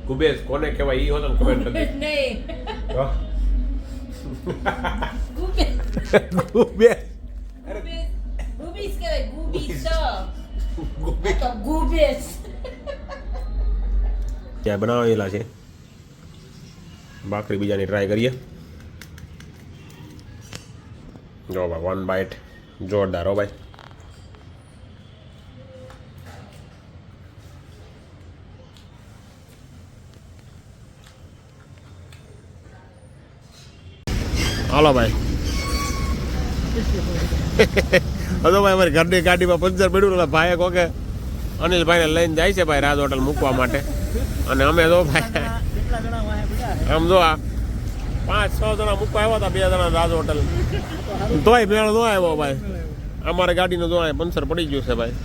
ગુબેસ કોને કહેવાય ઈ હોતો ને કમેન્ટ કરી નહીં દો. ગુબેસ ગુબેસ ગુબીસ કહેવાય ગુબીસ ગુબેસ તો ગુબેસ ત્યાં બનાવેલા છે ભાખરી બીજાની ટ્રાય કરીએ જો ભાઈ વન બાઇટ જોરદાર હો ભાઈ હાલો ભાઈ હલો ભાઈ અમારી ઘરની ગાડીમાં પંચર પડ્યું એટલે ભાઈએ કોકે અનિલભાઈને લઈને જાય છે ભાઈ રાજ હોટલ મૂકવા માટે અને અમે તો ભાઈ આમ જો આ 5-6 જણા મૂકવા આવ્યા હતા 2 જણા રાજ હોટલ તોય મેળ ન આવ્યો ભાઈ અમારે ગાડીનું જો પંચર પડી ગયું છે ભાઈ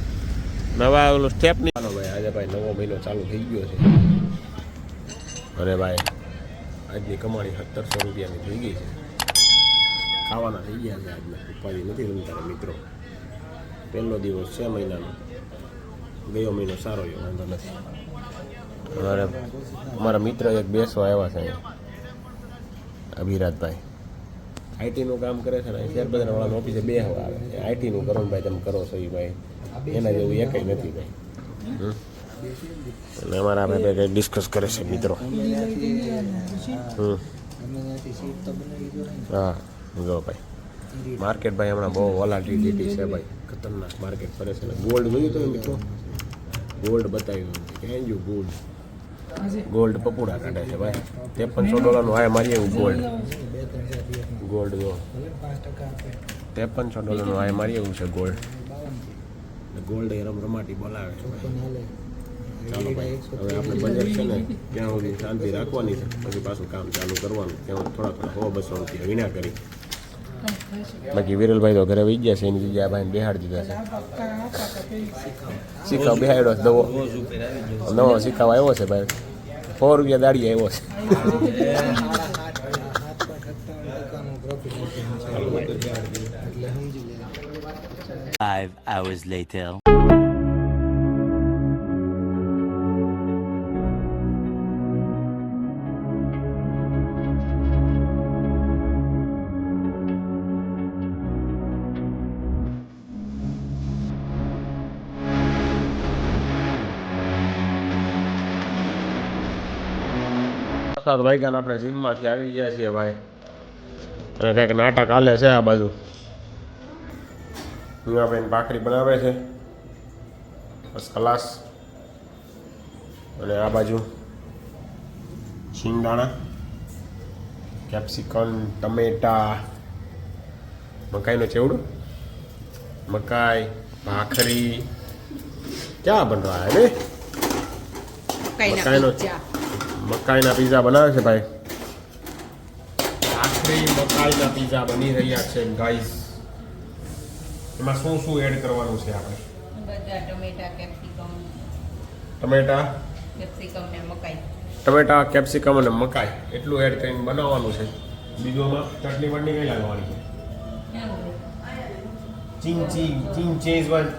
નવા ઓલું સ્ટેપ નહીં હાલો ભાઈ આજે ભાઈ નવો મહિનો ચાલુ થઈ ગયો છે અને ભાઈ આજની કમાણી 1700 રૂપિયાની થઈ ગઈ છે ખાવાના થઈ ગયા છે આજના ઉપાધિ નથી રમતા મિત્રો પહેલો દિવસ છે મહિનાનો ગયો મહિનો સારો ગયો વાંધો નથી અમારા મિત્ર એક બેસવા આવ્યા છે અભિરાજભાઈ આઈટીનું કામ કરે છે ને શેરબજાર વાળાની ઓફિસે બેસવા આવે આઈટીનું કરો ને ભાઈ તમે કરો છો એ ભાઈ એના જેવું એકઈ નથી ભાઈ અને અમારા ભાઈ કંઈક ડિસ્કસ કરે છે મિત્રો હા જો ભાઈ માર્કેટ ભાઈ હમણાં બહુ વોલાટિલિટી છે ભાઈ ખતરનાક માર્કેટ ફરે છે ગોલ્ડ જોયું તો મિત્રો ગોલ્ડ બતાવ્યું ક્યાં ગયું ગોલ્ડ પપુડા કાઢે છે ભાઈ $5300 આ મારી એવું ગોલ્ડ જો $5300 આ મારી એવું છે ગોલ્ડ એ રમાટી બોલાવે છે ચાલો ભાઈ હવે આપણે બજેટ છે ને ત્યાં સુધી શાંતિ રાખવાની છે પછી પાછું કામ ચાલુ કરવાનું ત્યાં થોડા 100-200 રૂપિયા વિના કરી બાકી વિરલભાઈ તો ઘરે વહી ગયા છે એની જગ્યાએ ભાઈને બેહાડી દીધા છે શીખાવ બેહાડ્યો છે નવો શીખાવ આવ્યો છે ભાઈ $100 દાડી આવ્યો છે 5 hours later. વાગ્યા આપણે જીમમાંથી આવી ગયા છીએ ભાઈ અને કંઈક નાટક હાલે છે આ બાજુ ભાઈ ભાખરી બનાવે છે ફર્સ્ટ ક્લાસ અને આ બાજુ શિંગદાણા કેપ્સિકમ ટમેટા મકાઈનો ચેવડો મકાઈ ભાખરી ક્યાં બન રહા હે મકાઈના પીઝા બનાવે છે ભાઈ ભાખરી મકાઈના પીઝા બની રહ્યા છે ગાઈસ એમાં શું શું એડ કરવાનું છે આપણે બધા ટમેટા કેપ્સિકમ અને મકાઈ એટલું એડ કરીને બનાવવાનું છે બીજું એમાં ચટણી વટણી કઈ લાગવાની છે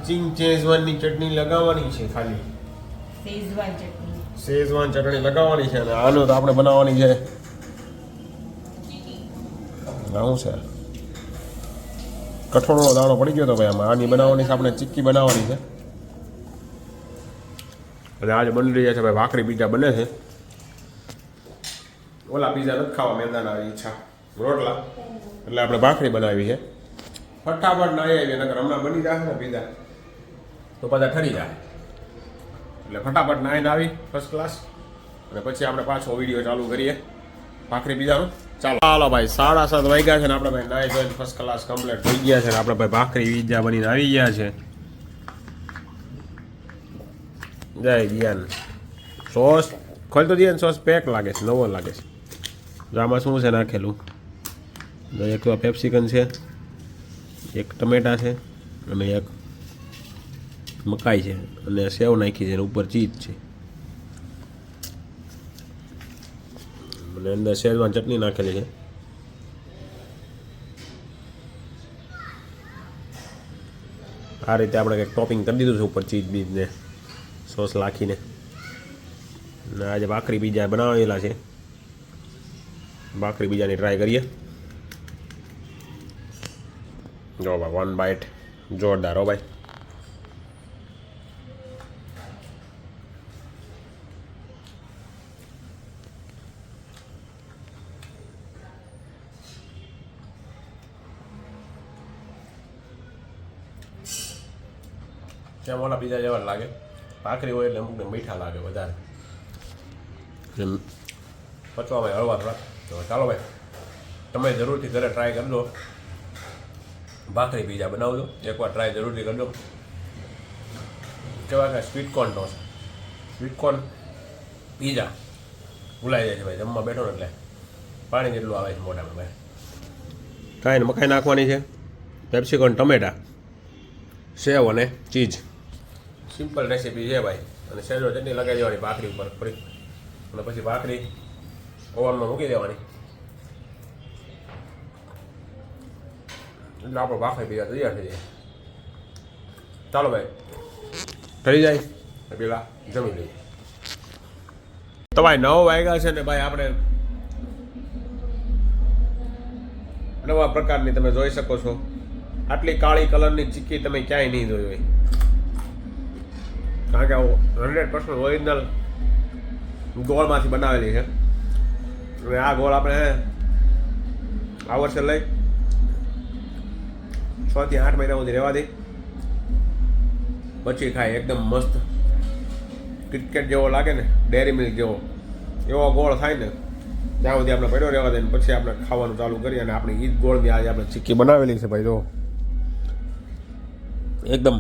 ચીંગ ચેઝવાનની ચટણી લગાવવાની છે ખાલી શેઝવાન ચટણી લગાવવાની છે અને આનું તો આપણે બનાવવાની છે શું છે કઠોળનો દાણો પડી ગયો તો ભાઈ આમાં આની બનાવવાની છે આપણે ચીક્કી બનાવવાની છે અને આજે બની રહ્યા છે ભાઈ ભાખરી પીઝા બને છે ઓલા પીઝા નથી ખાવા મેંદાના ઈચ્છા રોટલા એટલે આપણે ભાખરી બનાવી છે ફટાફટ ના આવી નકર હમણાં બની જશે ને પીઝા તો પાછા ઠરી જાય એટલે ફટાફટ નાઈને આવી ફર્સ્ટ ક્લાસ અને પછી આપણે પાછો વિડીયો ચાલુ કરીએ ભાખરી પીઝાનો ચાલો ભાઈ 7:30 વાગ્યા છે ને આપણે ભાઈ નાઈ ધોઈને ફર્સ્ટ ક્લાસ કમ્પ્લીટ થઈ ગયા છે ને આપણે ભાઈ ભાખરી પીઝા બનીને આવી ગયા છે જય જ્ઞાન સોસ ખોલ તો જ્ઞાન સોસ પેક લાગે છે નવો લાગે છે આમાં શું છે નાખેલું એક તો પેપ્સિકન છે એક ટમેટા છે અને એક મકાઈ છે અને સેવ નાખી છે અને ઉપર ચીઝ છે અને અંદર શેઝવાન ચટણી નાખેલી છે આ રીતે આપણે કંઈક ટોપિંગ કરી દીધું છે ઉપર ચીઝ બીજ ને સોસ નાખીને ને આજે ભાખરી બીજા બનાવેલા છે. ભાખરી બીજાની ટ્રાય કરીએ. જો ભાઈ વન બાઇટ જોરદાર હો ભાઈ. ત્યાં ઓલા બીજા જેવા લાગે. ભાખરી હોય એટલે અમુકને મીઠા લાગે વધારે, પચવામાં હળવા થોડા. તો ચાલો ભાઈ, તમે જરૂરથી ઘરે ટ્રાય કરજો. ભાખરી પીઝા બનાવજો, એકવાર ટ્રાય જરૂરથી કરજો. કેવા કે સ્વીટકોર્ન ટોસ, સ્વીટકોર્ન પીઝા ભૂલાઈ જાય છે ભાઈ. જમવા બેઠો ને એટલે પાણી જેટલું આવે છે મોઢામાં ભાઈ. કાંઈ ને મકાઈ નાખવાની છે, પેપ્સિકોર્ન ટમેટા, સેવ અને ચીઝ. સિમ્પલ રેસીપી છે ભાઈ. અને સેજો ચટણી લગાવી દેવાની ભાખરી ઉપર ફરી, અને પછી ભાખરી ઓવનમાં મૂકી દેવાની. એટલે આપણો ભાખરી પીઝા તૈયાર થઈ જાય. ચાલો ભાઈ, થઈ જાય પેલા જમી લઈએ. તો ભાઈ 9 વાગ્યા છે ને ભાઈ, આપણે નવા પ્રકારની તમે જોઈ શકો છો. આટલી કાળી કલરની ચીક્કી તમે ક્યાંય નહીં જોઈ હોય, કારણ કે 100% ઓરિજિનલ ગોળમાંથી બનાવેલી છે. અને આ ગોળ આપણે આ વર્ષે લઈ 6 થી 8 મહિના સુધી રહેવા દઈ, પછી ખાય. એકદમ મસ્ત કિટકેટ જેવો લાગે ને, ડેરી મિલ્ક જેવો એવો ગોળ થાય ને, ત્યાં સુધી આપણે પડ્યો રહેવા દે ને પછી આપણે ખાવાનું ચાલુ કરીએ. અને આપણી ઈદ ગોળની આજે આપણે ચીક્કી બનાવેલી છે ભાઈ. જો એકદમ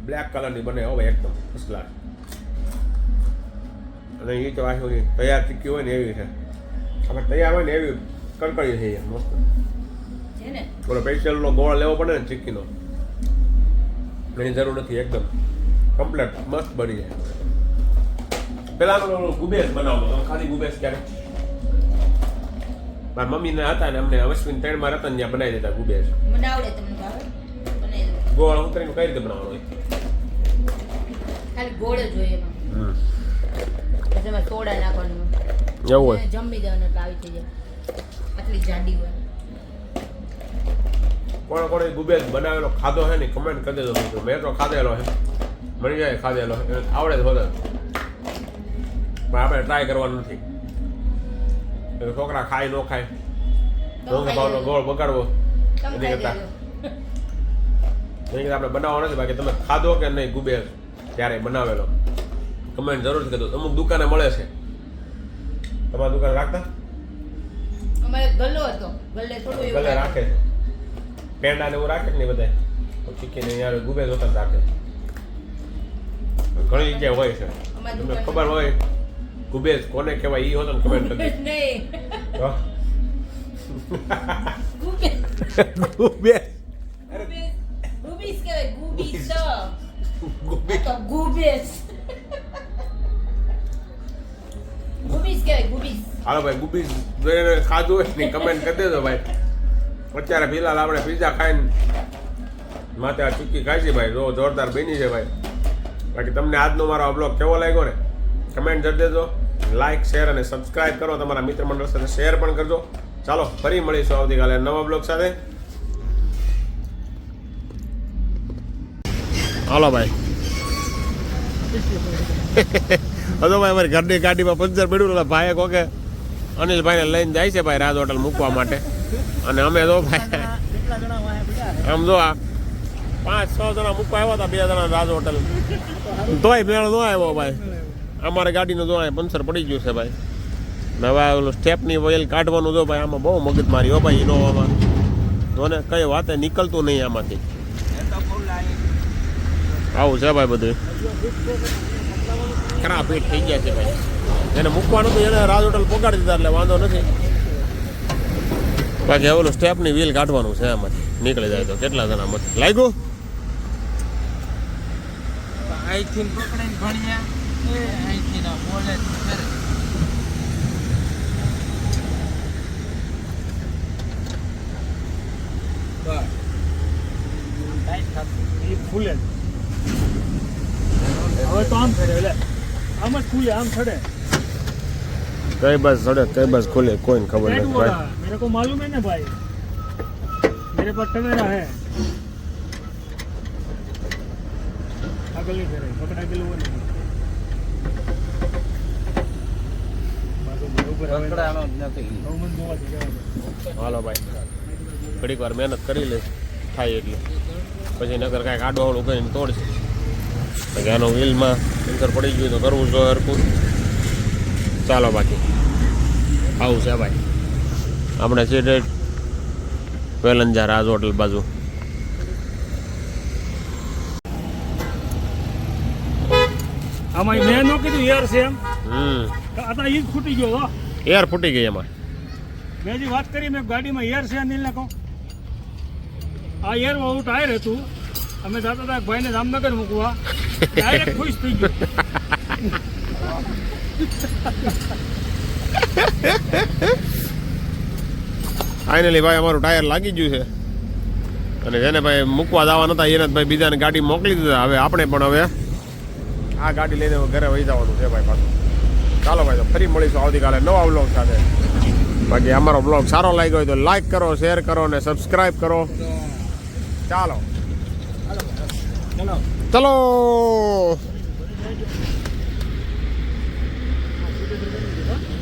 બ્લેક કલરની બને હવે, એકદમ ફર્સ્ટ ક્લાસ. અને એ તો આ તૈયાર ચીક્કી હોય ને એવી છે. આપણે તૈયાર હોય ને એવી કડકડી થઈ જાય મસ્ત. બોલો સ્પેશિયલનો ગોળ લેવો પડે ને ચીક્કીનો, એની જરૂર નથી. એકદમ કમ્પ્લેટ મસ્ત બની જાય. પેલા તો ગુબેસ બનાવતો, ખાલી ગુબેસ ક્યારે મારા મમ્મીને હતા ને, અમને અશ્વિન 3 માં હતા ને ત્યાં બનાવી દેતા ગુબેસ. મને આવડે, તમને ભાવે? બનાવી દો. ગોળ ઉતરીને કઈ રીતે બનાવવાનો હોય? ખાલી ગોળ જ જોઈએ એમાં. પછી એમાં સોડા નાખવાનું. એવું હોય? જમી દેવાનું એટલે આવી થઈ જાય. આટલી જાડી હોય. કોણે કોણે ગુબેસ બનાવેલો ખાધો છે ને કમેન્ટ કરી દેજો મિત્રો. મેં તો ખાધેલો છે, મળી જાય ખાધેલો, આવડે જ હોતે, પણ આપણે ટ્રાય કરવાનું નથી. છોકરા ખાય ન ખાય, ડોંગર ભાવનો ગોળ બગાડવો એની કરતા આપણે બનાવવાનો નથી. બાકી તમે ખાધો કે નહીં ગુબેસ ત્યારે બનાવેલો, કમેન્ટ જરૂર કરજો. અમુક દુકાને મળે છે, તમારી દુકાને રાખતા? અમારે ગલ્લો હતો, ગલ્લે થોડું એવું ગલે રાખે છે. પેંડા ને એવું રાખે ને બધા, ચીકીને યાર ગુબેસ હોતા રાખે. ઘણી જગ્યાએ હોય છે, તમને ખબર હોય ગુબેસ કોને કહેવાય ઈ હોતો ને કમેન્ટ કરી નહીં. ગુબેસ ગુબીસ કહેવાય, ગુબીસ. ગુબેસ તો ગુબેસ. ગુબીસ કહેવાય, ગુબીસ. હાલો ભાઈ, ગુબીસ જોઈને ખાધું હોય ને કમેન્ટ કરી દેજો ભાઈ. અત્યારે ફિલહાલ આપણે પીઝા ખાઈને માથે આ ચીક્કી ખાઈ છે ભાઈ. જો જોરદાર બની છે ભાઈ. બાકી તમને આજનો મારો બ્લોગ કેવો લાગ્યો ને કમેન્ટ કરી દેજો. લાઇક, શેર અને સબસ્ક્રાઇબ કરો. તમારા મિત્ર મંડળ સાથે શેર પણ કરજો. ચાલો ફરી મળીશું આવતીકાલે નવા બ્લોગ સાથે. હાલો ભાઈ. હજો ભાઈ અમારી ઘરની ગાડીમાં પંચર પડ્યું. ભાઈએ કોકે અનિલભાઈને લઈને જાય છે ભાઈ રાજ હોટલ મૂકવા માટે. અને અમે જો ભાઈ આમ જો આ 5-6 જણા મૂકવા આવ્યા હતા, 2 જણા રાજ હોટલ, તોય મેળો ન આવ્યો ભાઈ. અમારે ગાડીનું જો પંચર પડી ગયું છે ભાઈ. હવે ઓલું સ્ટેપની ઓઇલ કાઢવાનું જો ભાઈ, આમાં બહુ મગજમારી હો ભાઈ. ઇનોવામાં જો ને કઈ વાતે નીકળતું નહીં આમાંથી. આવું છે ભાઈ બધું. ખરાબ ફીટ થઈ ગયા છે ભાઈ. એને મૂકવાનું હતું, એને રાજ હોટલ પગાડી દીધા એટલે વાંધો નથી. બાકી ઓલું સ્ટેપની વ્હીલ કાઢવાનું છે, આમાંથી નીકળી જાય તો કેટલા જણા મત લાગ્યું. અહીંથી પકડીને ભણ્યા, અહીંથી ના બોલે ફૂલે હવે તો આમ કરે એટલે આમ જ ફૂલે. भी आम खड़े કઈ બસ સડે કઈ બસ ખુલે કોઈને ખબર रेड નથી वाला ભાઈ मेरे को मालूम है ना भाई मेरे पास कैमरा है आगे नहीं करे पकड़ा के लोगों ने પકડાણો જ નથી. હાલો ભાઈ ઘડીક વાર મહેનત કરી લે થાય એટલી પછી નગર કાંઈક આડોવાળું કરીને તોડશે બાકી આનો વ્હીલમાં અંતર પડી ગયું તો કરવું જોઈએ હરકું ચાલો બાકી આવું છે ભાઈ આપણે છે ડેટ વેલંજા રાજ હોટલ બાજુ આમાં મેં નો કીધું યાર છે એમ હમ આ તો ઈ જ ફૂટી ગયો હો એર ફૂટી ગઈ એમાં મેં જે વાત કરી મેં ગાડીમાં એર છે નીલને કહું આ એર વાળું ટાયર હતું અમે જતા હતા ભાઈને જામનગર મૂકવા ડાયરેક્ટ ખુશ થઈ ગયો ફાઇનલી ભાઈ અમારું ટાયર લાગી ગયું છે અને જેને ભાઈ મૂકવા જવા નતા એને ભાઈ બીજાને ગાડી મોકલી દીધા હવે આપણે પણ હવે આ ગાડી લઈને ઘરે વહી જવાનું છે ભાઈ પાછું ચાલો ભાઈ તો ફરી મળીશું આવતીકાલે નવા વ્લોગ સાથે બાકી અમારો બ્લોગ સારો લાગ્યો હોય તો લાઈક કરો શેર કરો અને સબસ્ક્રાઈબ કરો ચાલો ચલો ચલો